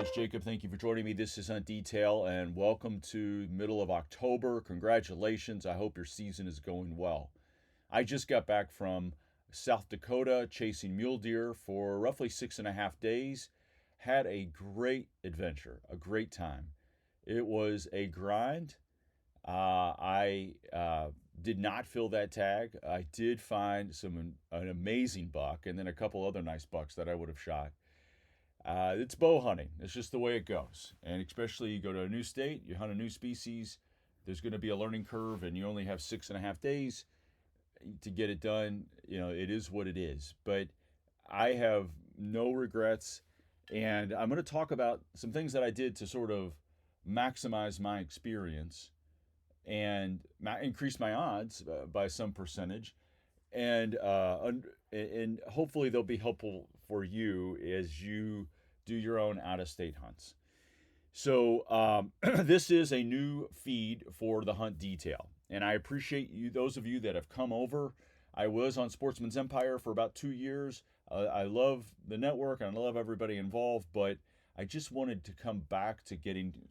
is Jacob. Thank you for joining me. This is Hunt Detail, and welcome to middle of October. Congratulations. I hope your season is going well. I just got back from South Dakota chasing mule deer for roughly 6.5 days. Had a great adventure, a great time. It was a grind. I did not fill that tag. I did find an amazing buck and then a couple other nice bucks that I would have shot. It's bow hunting. It's just the way it goes. And especially you go to a new state, you hunt a new species, there's going to be a learning curve, and you only have 6.5 days to get it done. It is what it is. But I have no regrets. And I'm going to talk about some things that I did to sort of maximize my experience and increase my odds by some percentage. And hopefully they'll be helpful for you as you do your own out-of-state hunts. So this is a new feed for the Hunt Detail, and I appreciate you, those of you that have come over. I was on Sportsman's Empire for about 2 years. I love the network and I love everybody involved, but I just wanted to come back to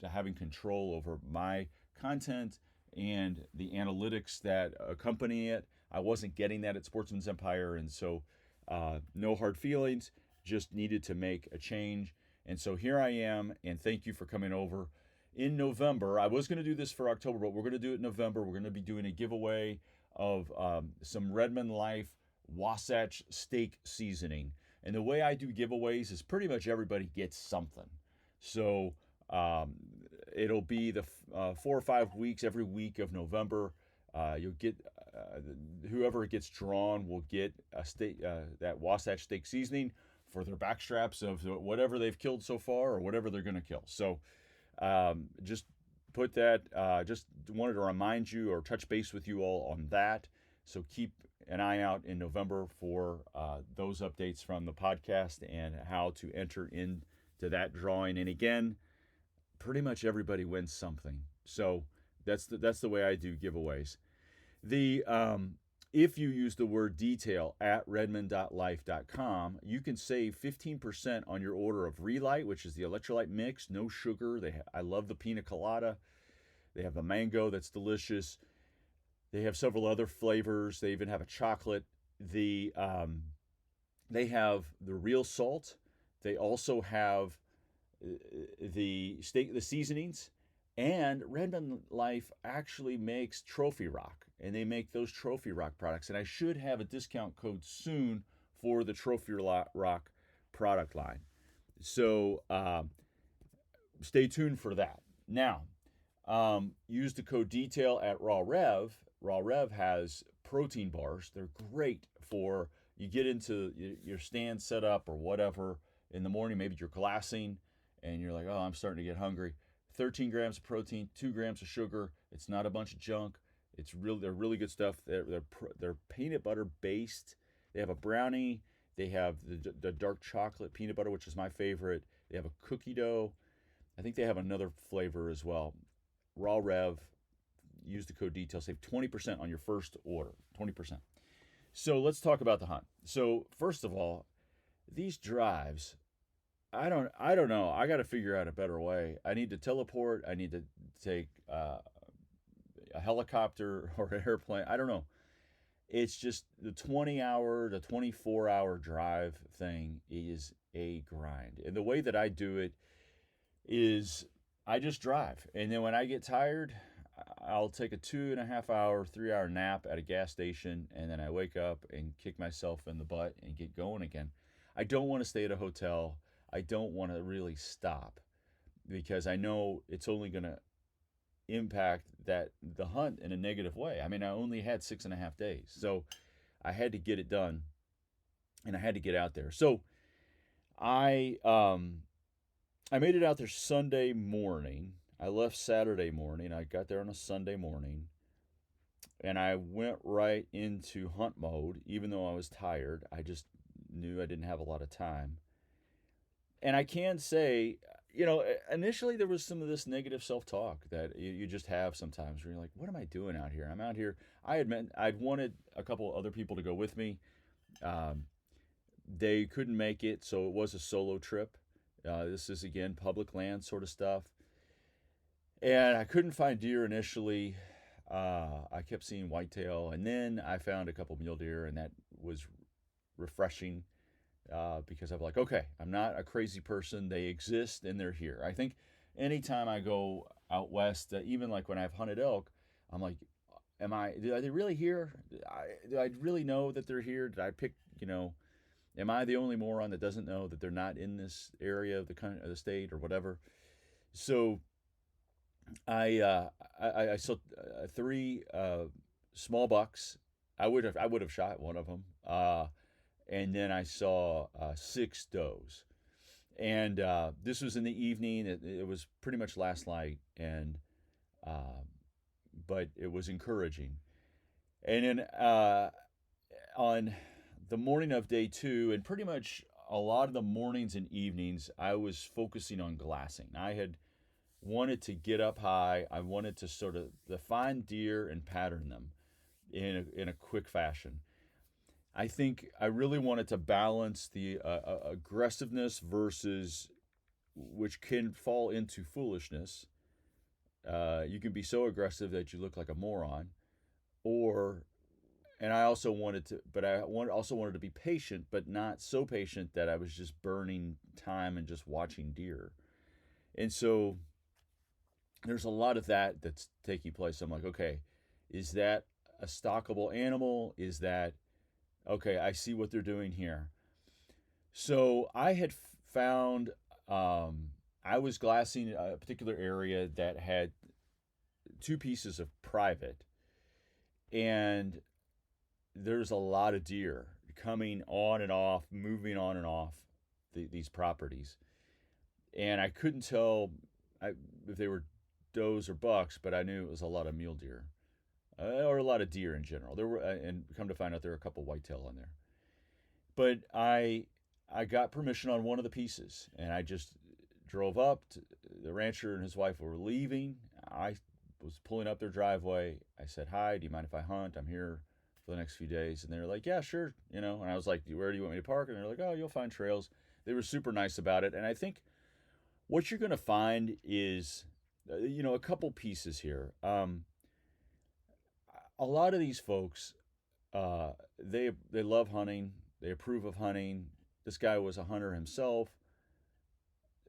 having control over my content and the analytics that accompany it. I wasn't getting that at Sportsman's Empire, and so no hard feelings, just needed to make a change. And so here I am, and thank you for coming over. In November, I was going to do this for October, but we're going to do it in November. We're going to be doing a giveaway of some Redmond Life Wasatch steak seasoning. And the way I do giveaways is pretty much everybody gets something. So it'll be the 4 or 5 weeks, every week of November. You'll get whoever gets drawn will get a steak, that Wasatch steak seasoning for their backstraps of whatever they've killed so far or whatever they're going to kill. So just put that. Just wanted to remind you or touch base with you all on that. So keep an eye out in November for those updates from the podcast and how to enter into that drawing. And again, pretty much everybody wins something. So that's the way I do giveaways. If you use the word detail at redmond.life.com, you can save 15% on your order of Relight, which is the electrolyte mix, no sugar. I love the pina colada. They have the mango that's delicious. They have several other flavors. They even have a chocolate. They have the real salt. They also have the seasonings. And Redmond Life actually makes Trophy Rock, and they make those Trophy Rock products. And I should have a discount code soon for the Trophy Rock product line. So stay tuned for that. Now, use the code DETAIL at Raw Rev. Raw Rev has protein bars. They're great for you get into your stand setup or whatever in the morning. Maybe you're glassing and you're like, oh, I'm starting to get hungry. 13 grams of protein, 2 grams of sugar. It's not a bunch of junk. They're really good stuff. They're peanut butter based. They have a brownie. They have the dark chocolate peanut butter, which is my favorite. They have a cookie dough. I think they have another flavor as well. Raw Rev. Use the code DETAIL. Save 20% on your first order. 20%. So let's talk about the hunt. So first of all, these drives. I don't know. I got to figure out a better way. I need to teleport. I need to take a helicopter or an airplane. I don't know. It's just the 20-hour to 24-hour drive thing is a grind. And the way that I do it is I just drive. And then when I get tired, I'll take a 2.5-hour, 3-hour nap at a gas station. And then I wake up and kick myself in the butt and get going again. I don't want to stay at a hotel. I don't want to really stop because I know it's only going to impact the hunt in a negative way. I mean, I only had 6.5 days, so I had to get it done, and I had to get out there. So I made it out there Sunday morning. I left Saturday morning. I got there on a Sunday morning, and I went right into hunt mode. Even though I was tired, I just knew I didn't have a lot of time. And I can say, initially there was some of this negative self-talk that you just have sometimes where you're like, what am I doing out here? I'm out here. I'd wanted a couple other people to go with me. They couldn't make it, so it was a solo trip. This is again public land sort of stuff, and I couldn't find deer initially. I kept seeing whitetail, and then I found a couple mule deer, and that was refreshing because I'm like, okay, I'm not a crazy person. They exist and they're here. I think anytime I go out west, even like when I've hunted elk, I'm like, are they really here? Do I really know that they're here? Did I pick, am I the only moron that doesn't know that they're not in this area of the state or whatever? So I saw three small bucks. I would have shot one of them. And then I saw six does. And this was in the evening. It was pretty much last light, and but it was encouraging. And then on the morning of day two, and pretty much a lot of the mornings and evenings, I was focusing on glassing. I had wanted to get up high. I wanted to sort of find deer and pattern them in a quick fashion. I think I really wanted to balance the aggressiveness versus, which can fall into foolishness. You can be so aggressive that you look like a moron, or and I also wanted to, but also wanted to be patient, but not so patient that I was just burning time and just watching deer. And so there's a lot of that that's taking place. I'm like, okay, is that a stockable animal? Is that okay? I see what they're doing here. So I had found I was glassing a particular area that had two pieces of private, and there's a lot of deer coming on and off, moving on and off these properties, and I couldn't tell if they were does or bucks, but I knew it was a lot of mule deer, or a lot of deer in general. There were, and come to find out, there were a couple whitetail on there. But I got permission on one of the pieces, and I just drove up. The rancher and his wife were leaving. I was pulling up their driveway. I said, "Hi, do you mind if I hunt? I'm here for the next few days." And they were like, "Yeah, sure." And I was like, "Where do you want me to park?" And they're like, "Oh, you'll find trails." They were super nice about it. And I think what you're going to find is, a couple pieces here. A lot of these folks, they love hunting. They approve of hunting. This guy was a hunter himself.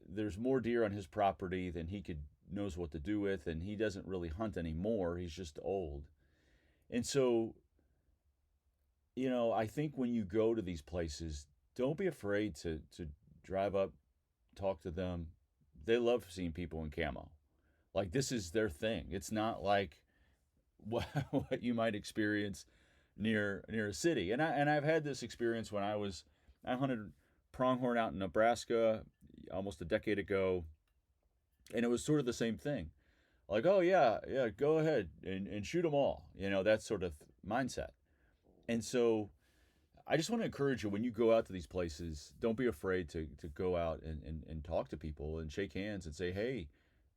There's more deer on his property than he knows what to do with, and he doesn't really hunt anymore. He's just old. And so, I think when you go to these places, don't be afraid to drive up, talk to them. They love seeing people in camo. Like, this is their thing. It's not like what you might experience near a city. And I've had this experience when I hunted pronghorn out in Nebraska almost a decade ago, and it was sort of the same thing. Like, oh yeah, go ahead and shoot them all. That sort of mindset. And so I just want to encourage you, when you go out to these places, don't be afraid to go out and talk to people and shake hands and say, hey,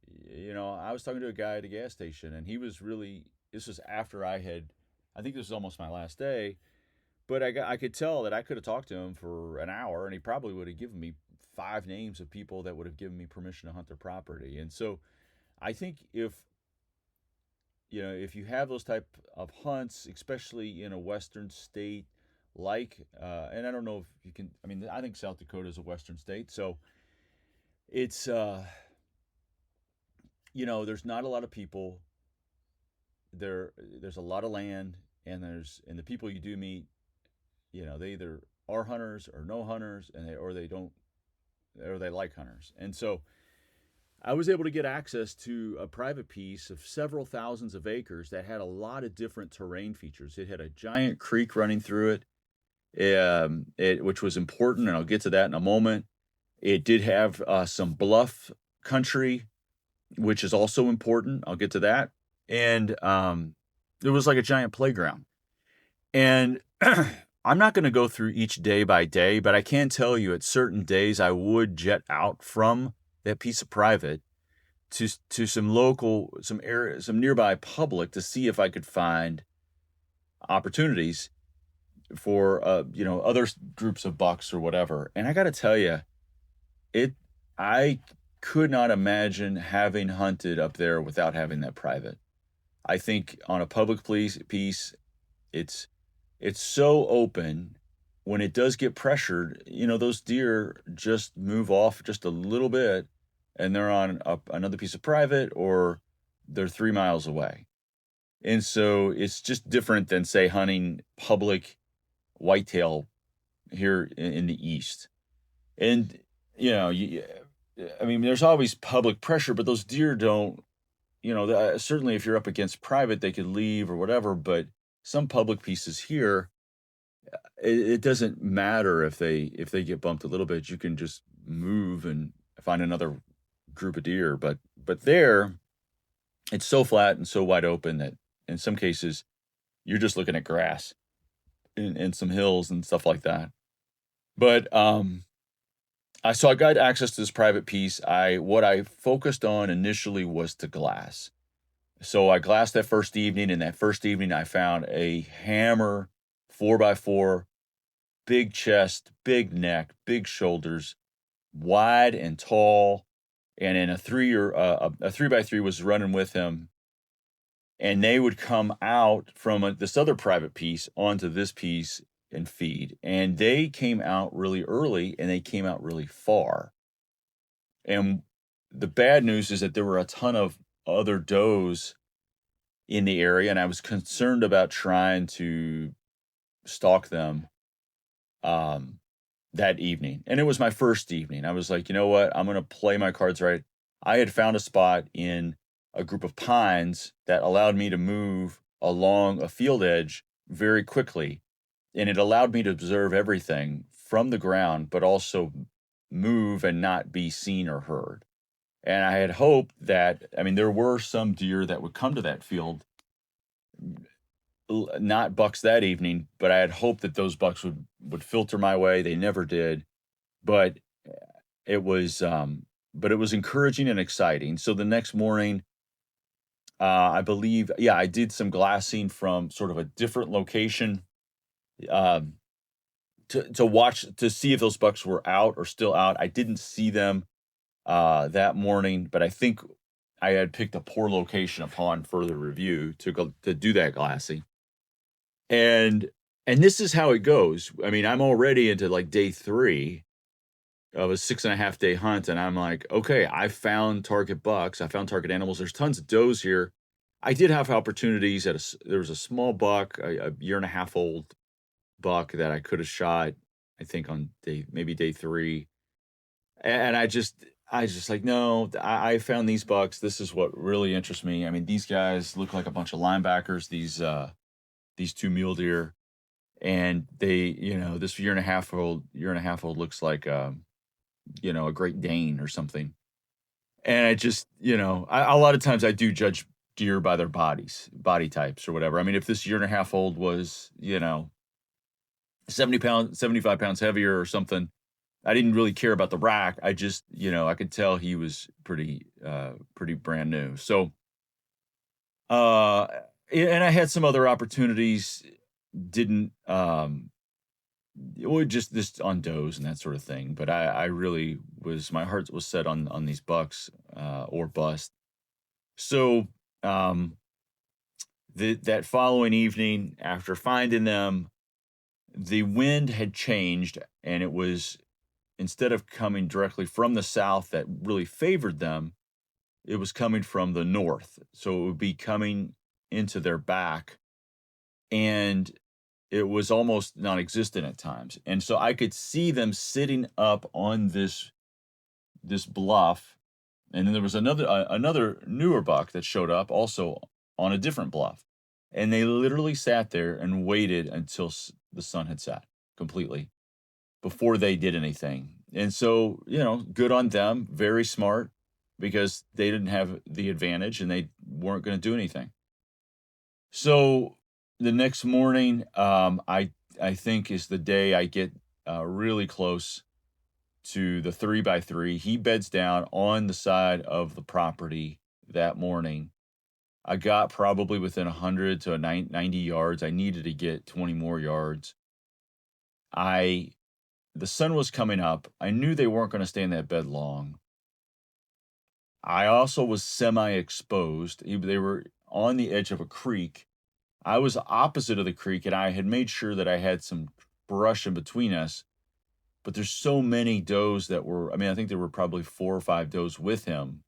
I was talking to a guy at a gas station, and he was really, this was after I think this was almost my last day, but I could tell that I could have talked to him for an hour, and he probably would have given me 5 names of people that would have given me permission to hunt their property. And so I think if you have those type of hunts, especially in a western state, like, and I don't know if you can, I think South Dakota is a western state, so it's, there's not a lot of people there's a lot of land, and the people you do meet, they either are hunters or no hunters, and they like hunters. And so I was able to get access to a private piece of several thousands of acres that had a lot of different terrain features. It had a giant creek running through it, which was important, and I'll get to that in a moment. It did have some bluff country, which is also important. I'll get to that. And it was like a giant playground. And I'm not going to go through each day by day, but I can tell you at certain days I would jet out from that piece of private to some local, some nearby public, to see if I could find opportunities for other groups of bucks or whatever. And I got to tell you, I could not imagine having hunted up there without having that private. I think on a public piece, it's it's so open. When it does get pressured, those deer just move off just a little bit, and they're on another piece of private, or they're 3 miles away. And so it's just different than, say, hunting public whitetail here in the east. And I mean, there's always public pressure, but those deer don't. Certainly if you're up against private, they could leave or whatever. But some public pieces here, it doesn't matter if they get bumped a little bit. You can just move and find another group of deer. But there, it's so flat and so wide open that in some cases you're just looking at grass and some hills and stuff like that. But I got access to this private piece. What I focused on initially was to glass. So I glassed that first evening, and that first evening I found a hammer 4x4, big chest, big neck, big shoulders, wide and tall, and in a 3x3 was running with him, and they would come out from this other private piece onto this piece and feed. And they came out really early, and they came out really far. And the bad news is that there were a ton of other does in the area, and I was concerned about trying to stalk them that evening. And it was my first evening. I was like, you know what? I'm going to play my cards right. I had found a spot in a group of pines that allowed me to move along a field edge very quickly. And it allowed me to observe everything from the ground, but also move and not be seen or heard. And I had hoped that, I mean, there were some deer that would come to that field, not bucks that evening, but I had hoped that those bucks would filter my way. They never did, but it was encouraging and exciting. So the next morning, I believe, I did some glassing from sort of a different location, to watch to see if those bucks were out or still out. I didn't see them that morning, but I think I had picked a poor location upon further review to do that glassing. And this is how it goes. I mean, I'm already into like day 3 of a 6.5 day hunt, and I'm like, okay, I found target bucks. I found target animals. There's tons of does here. I did have opportunities there was a small buck, a 1.5 year old buck that I could have shot, I think on maybe day 3. And I just like, no, I found these bucks. This is what really interests me. I mean, these guys look like a bunch of linebackers, these 2 mule deer. And they, this 1.5 year old looks like, a Great Dane or something. And I just, a lot of times I do judge deer by their body types or whatever. I mean, if this 1.5 year old was, 75 pounds heavier or something, I didn't really care about the rack. I just, I could tell he was pretty brand new. So, and I had some other opportunities, didn't, just this on does and that sort of thing. But I really my heart was set on these bucks, or bust. So, that following evening, after finding them, the wind had changed, and it was, instead of coming directly from the south that really favored them, it was coming from the north. So it would be coming into their back, and it was almost non-existent at times. And so I could see them sitting up on this bluff. And then there was another newer buck that showed up also on a different bluff. And they literally sat there and waited until the sun had set completely before they did anything. And so, good on them, very smart, because they didn't have the advantage and they weren't going to do anything. So the next morning, I think is the day I get really close to the 3x3. He beds down on the side of the property that morning. I got probably within 100 to 90 yards. I needed to get 20 more yards. The sun was coming up. I knew they weren't going to stay in that bed long. I also was semi-exposed. They were on the edge of a creek. I was opposite of the creek, and I had made sure that I had some brush in between us. But there's so many does that were, I mean, I think there were probably 4 or 5 does with him,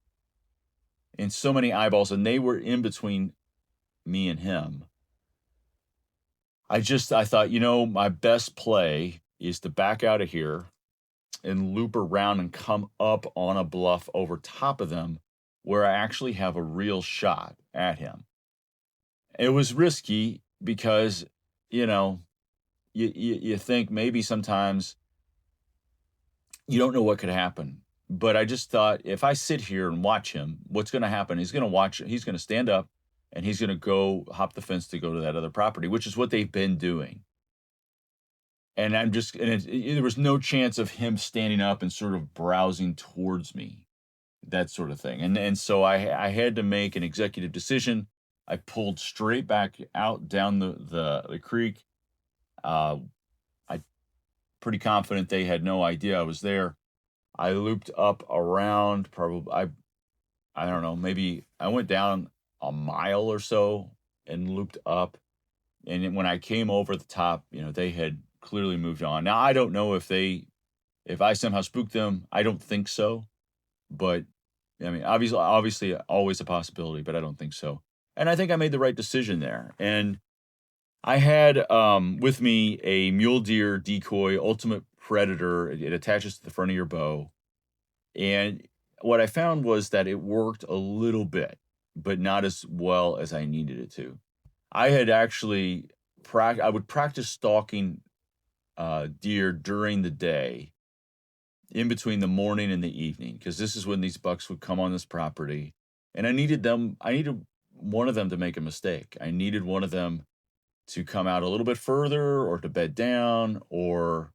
and so many eyeballs, and they were in between me and him. I thought, my best play is to back out of here and loop around and come up on a bluff over top of them where I actually have a real shot at him. It was risky because, you think maybe sometimes you don't know what could happen. But I just thought, if I sit here and watch him, what's going to happen? He's going to stand up and he's going to go hop the fence to go to that other property, which is what they've been doing. And there was no chance of him standing up and sort of browsing towards me, that sort of thing. And so I had to make an executive decision. I pulled straight back out down the creek. I'm pretty confident they had no idea I was there. I looped up around probably, I don't know, maybe I went down a mile or so and looped up. And when I came over the top, they had clearly moved on. Now, I don't know if I somehow spooked them. I don't think so. But, I mean, obviously always a possibility, but I don't think so. And I think I made the right decision there. And I had with me a mule deer decoy, Ultimate Predator. It attaches to the front of your bow. And what I found was that it worked a little bit, but not as well as I needed it to. I had actually I would practice stalking deer during the day, in between the morning and the evening, because this is when these bucks would come on this property, and I needed one of them to make a mistake. I needed one of them to come out a little bit further, or to bed down, or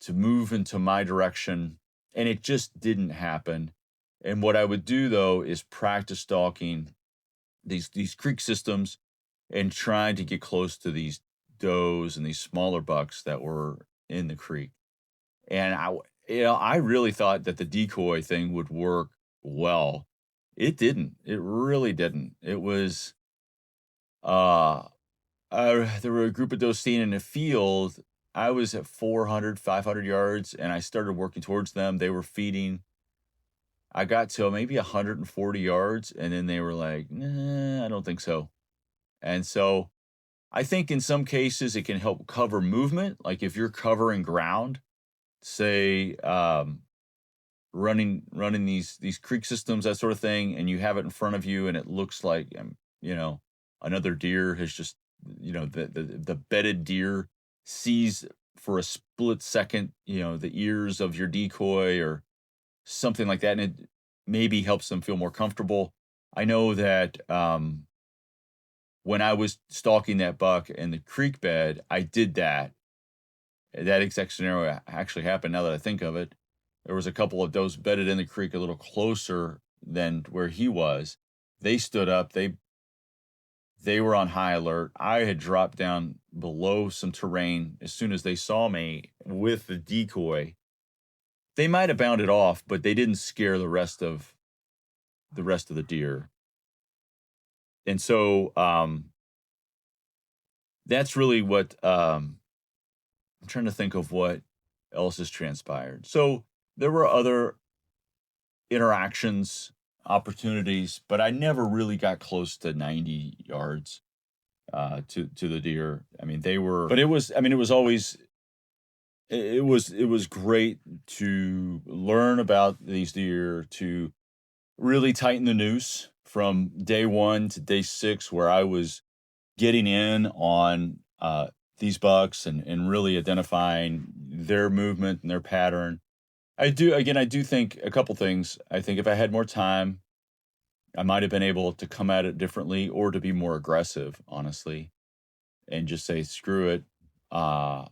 to move into my direction, and it just didn't happen. And what I would do, though, is practice stalking these creek systems and trying to get close to these does and these smaller bucks that were in the creek. And I really thought that the decoy thing would work well. It didn't. It really didn't. It was, there were a group of does seen in a field. I was at 400, 500 yards, and I started working towards them. They were feeding. I got to maybe 140 yards, and then they were like, nah, I don't think so. And so I think in some cases it can help cover movement. Like if you're covering ground, say running these creek systems, that sort of thing, and you have it in front of you and it looks like, another deer has just, the bedded deer sees for a split second, the ears of your decoy or something like that, and it maybe helps them feel more comfortable. I know that when I was stalking that buck in the creek bed, I did that. That exact scenario actually happened, now that I think of it. There was a couple of does bedded in the creek a little closer than where he was. They stood up. They were on high alert. I had dropped down below some terrain as soon as they saw me with the decoy. They might have bounded off, but they didn't scare the rest of the deer. And so that's really what I'm trying to think of what else has transpired. So there were other interactions, opportunities, but I never really got close to 90 yards to the deer. I mean, it was great to learn about these deer, to really tighten the noose from day 1 to day 6, where I was getting in on these bucks and really identifying their movement and their pattern. I do think a couple things. I think if I had more time, I might have been able to come at it differently, or to be more aggressive, honestly, and just say, screw it. But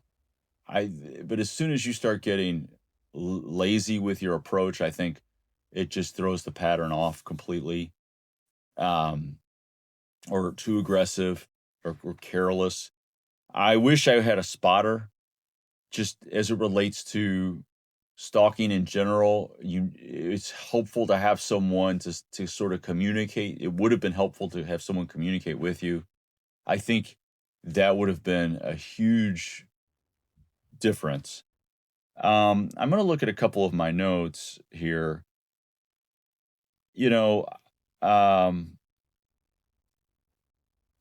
as soon as you start getting lazy with your approach, I think it just throws the pattern off completely. Or too aggressive or careless. I wish I had a spotter, just as it relates to stalking in general, it's helpful to have someone to sort of communicate. It would have been helpful to have someone communicate with you. I think that would have been a huge difference. I'm going to look at a couple of my notes here. You know, um,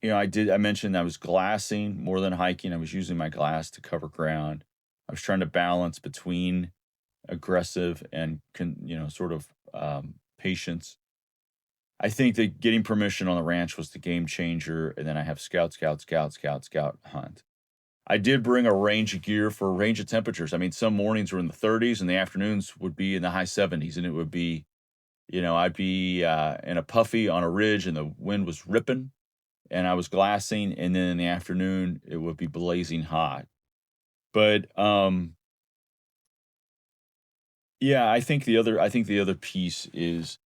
I mentioned I was glassing more than hiking. I was using my glass to cover ground. I was trying to balance between aggressive and sort of patience. I think that getting permission on the ranch was the game changer, and then I have scout, scout, scout, scout, scout hunt. I did bring a range of gear for a range of temperatures. I mean, some mornings were in the 30s, and the afternoons would be in the high 70s, and it would be, I'd be in a puffy on a ridge, and the wind was ripping, and I was glassing, and then in the afternoon it would be blazing hot. But yeah, I think the other piece is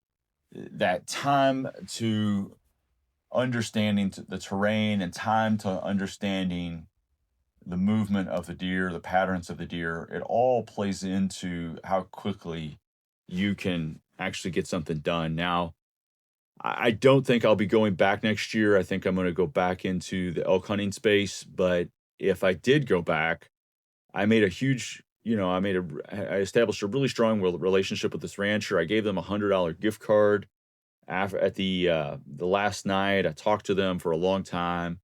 that time to understanding the terrain and time to understanding the movement of the deer, the patterns of the deer. It all plays into how quickly you can actually get something done. Now, I don't think I'll be going back next year. I think I'm going to go back into the elk hunting space. But if I did go back, I made a huge, I established a really strong relationship with this rancher. I gave them $100 gift card at the last night. I talked to them for a long time.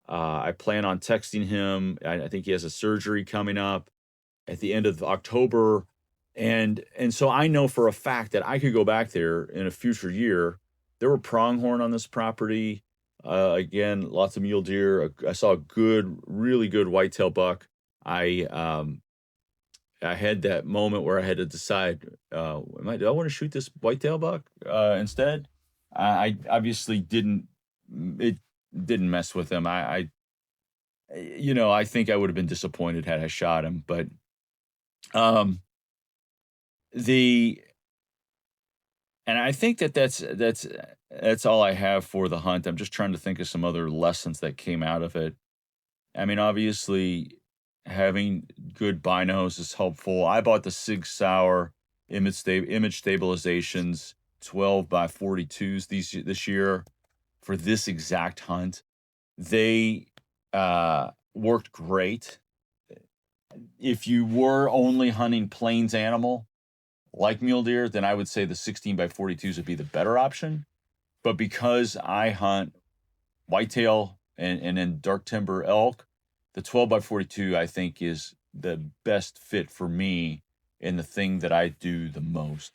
I plan on texting him. I think he has a surgery coming up at the end of October, and so I know for a fact that I could go back there in a future year. There were pronghorn on this property. Again, lots of mule deer. I saw a really good whitetail buck. I had that moment where I had to decide, do I want to shoot this whitetail buck instead? I obviously didn't. It didn't mess with him. I think I would have been disappointed had I shot him, but um, the and I think that's all I have for the hunt. I'm just trying to think of some other lessons that came out of it. I mean, obviously, having good binos is helpful. I bought the Sig Sauer image stabilizations 12 by 42s this year for this exact hunt. They worked great. If you were only hunting plains animal like mule deer, then I would say the 16 by 42s would be the better option. But because I hunt whitetail and then dark timber elk, the 12 by 42 I think is the best fit for me in the thing that I do the most.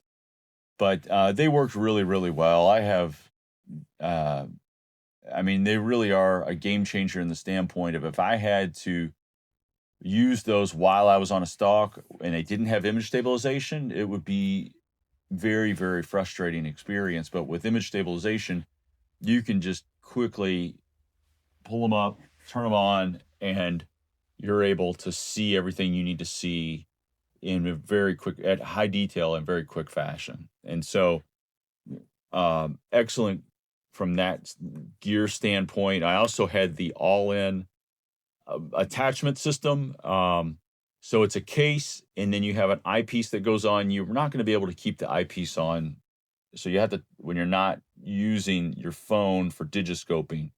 But they worked really, really well. They really are a game changer in the standpoint of if I had to use those while I was on a stalk and they didn't have image stabilization, it would be very, very frustrating experience. But with image stabilization, you can just quickly pull them up, turn them on, and you're able to see everything you need to see in a very quick, at high detail and very quick fashion. And so, excellent from that gear standpoint. I also had the all-in attachment system. So it's a case, and then you have an eyepiece that goes on. You're not going to be able to keep the eyepiece on. So you have to, when you're not using your phone for digiscoping.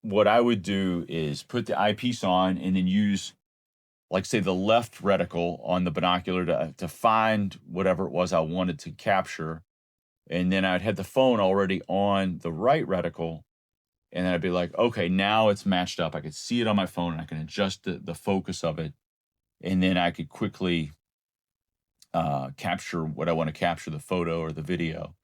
What I would do is put the eyepiece on and then use, like, say, the left reticle on the binocular to find whatever it was I wanted to capture. And then I'd have the phone already on the right reticle. And then I'd be like, okay, now it's matched up. I could see it on my phone and I can adjust the focus of it. And then I could quickly capture what I want to capture, the photo or the video.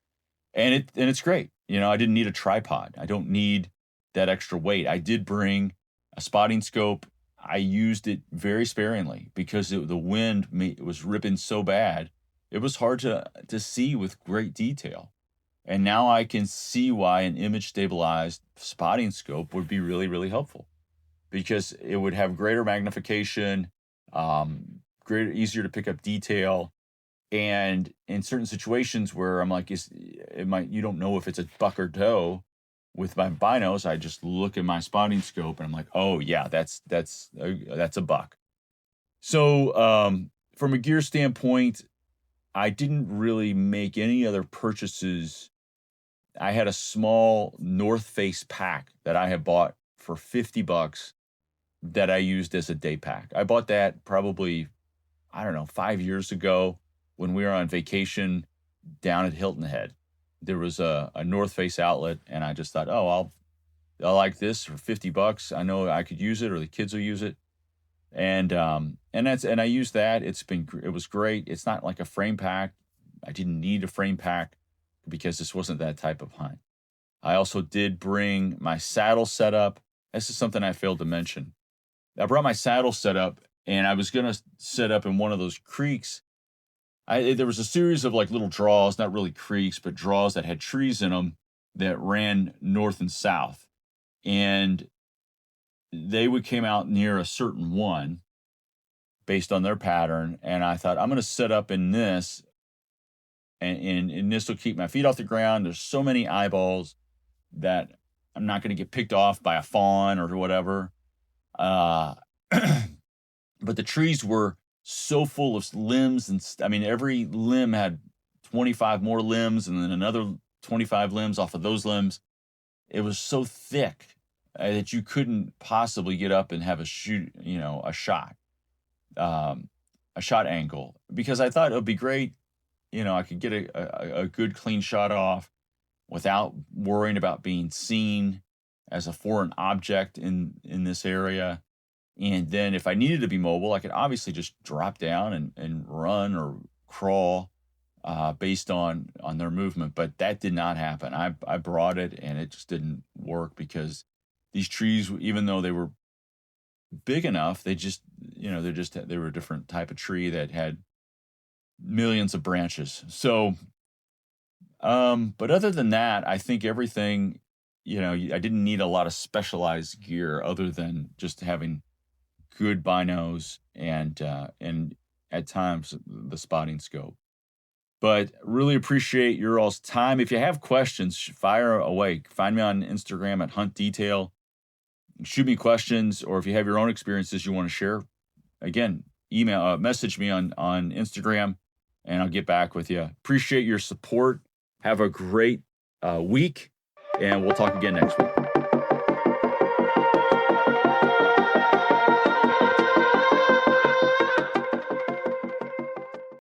And it's great. I didn't need a tripod. I don't need that extra weight. I did bring a spotting scope. I used it very sparingly because the wind was ripping so bad. It was hard to see with great detail. And now I can see why an image stabilized spotting scope would be really, really helpful, because it would have greater magnification, easier to pick up detail. And in certain situations where I'm like, you don't know if it's a buck or doe with my binos, I just look at my spotting scope and I'm like, oh yeah, that's a buck. So, from a gear standpoint, I didn't really make any other purchases. I had a small North Face pack that I had bought for $50 that I used as a day pack. I bought that probably, I don't know, 5 years ago when we were on vacation down at Hilton Head. There was a North Face outlet, and I just thought, oh, I like this for $50. I know I could use it, or the kids will use it, and I used that. It was great. It's not like a frame pack. I didn't need a frame pack because this wasn't that type of hunt. I also did bring my saddle setup. This is something I failed to mention. I brought my saddle setup, and I was gonna set up in one of those creeks. There was a series of like little draws, not really creeks, but draws that had trees in them that ran north and south, and they would came out near a certain one based on their pattern. And I thought, I'm going to set up in this, and this will keep my feet off the ground. There's so many eyeballs that I'm not going to get picked off by a fawn or whatever. But the trees were so full of limbs, and I mean, every limb had 25 more limbs, and then another 25 limbs off of those limbs. It was so thick that you couldn't possibly get up and have a shot angle, because I thought it would be great. I could get a good clean shot off without worrying about being seen as a foreign object in this area. And then if I needed to be mobile, I could obviously just drop down and run or crawl based on their movement. But that did not happen. I brought it, and it just didn't work because these trees, even though they were big enough, they were a different type of tree that had millions of branches. So, but other than that, I think everything, I didn't need a lot of specialized gear other than just having good binos and at times the spotting scope. But really appreciate your all's time. If you have questions, fire away. Find me on Instagram at Hunt Detail. Shoot me questions, or if you have your own experiences you want to share, again, message me on Instagram, and I'll get back with you. Appreciate your support. Have a great week, and we'll talk again next week.